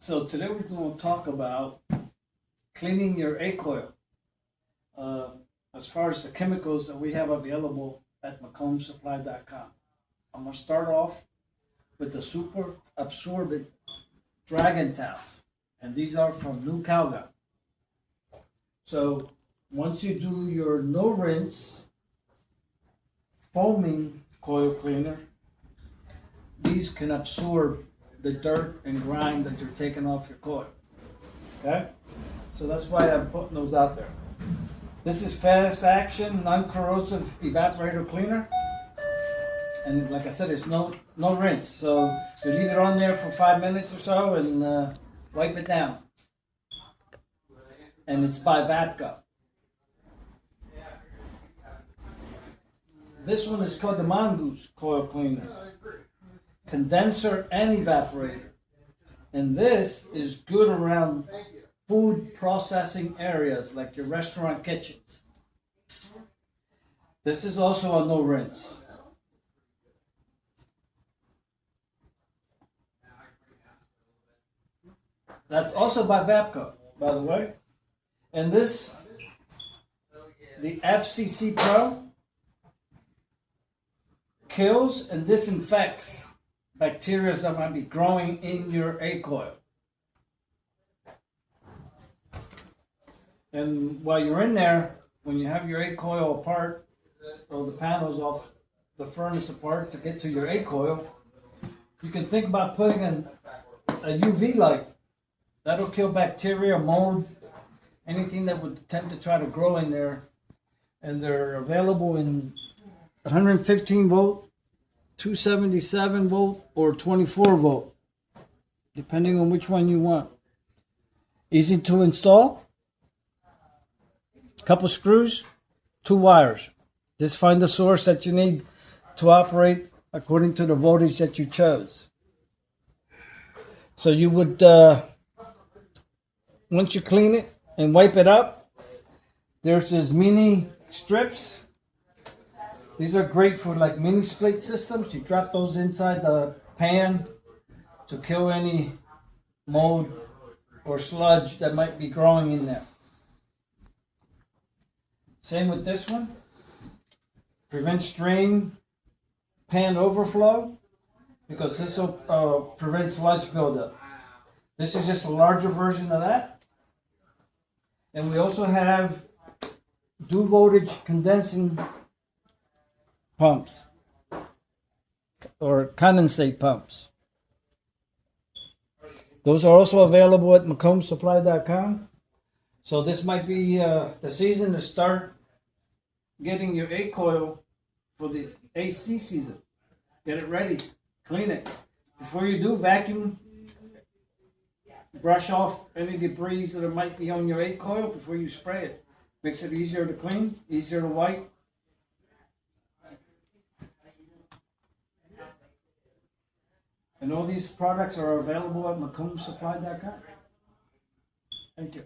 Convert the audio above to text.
So today we're going to talk about cleaning your A coil. As far as the chemicals that we have available at McCombSupply.com. I'm going to start off with the super absorbent dragon towels. And these are from New Calgon. So once you do your no rinse foaming coil cleaner, these can absorb the dirt and grime that you're taking off your coil. Okay? So that's why I'm putting those out there. This is fast action, non-corrosive evaporator cleaner. And like I said, it's no rinse. So you leave it on there for 5 minutes or so and wipe it down. And it's by Vapco. This one is called the Mogoose coil cleaner. Condenser and evaporator. And this is good around food processing areas like your restaurant kitchens. This is also a no rinse. That's also by Vapco, by the way. And this, the FCC-PRO, kills and disinfects bacteria that might be growing in your A coil. And while you're in there, when you have your A coil apart, or the panels off the furnace apart to get to your A coil, you can think about putting a UV light. That'll kill bacteria, mold, anything that would attempt to try to grow in there. And they're available in 115 volt, 277 volt, or 24 volt, depending on which one you want. Easy to install. Couple screws, 2 wires. Just find the source that you need to operate according to the voltage that you chose. So you would, once you clean it and wipe it up, there's these mini strips. These are great for like mini split systems. You drop those inside the pan to kill any mold or sludge that might be growing in there. Same with this one. Prevents drain pan overflow because this will prevent sludge buildup. This is just a larger version of that. And we also have dual voltage condensing pumps or condensate pumps. Those are also available at McCombSupply.com. So this might be the season to start getting your A coil for the AC season. Get it ready, clean it. Before you do, vacuum, brush off any debris that might be on your A coil before you spray it. Makes it easier to clean, easier to wipe. And all these products are available at McCombSupply.com. Thank you.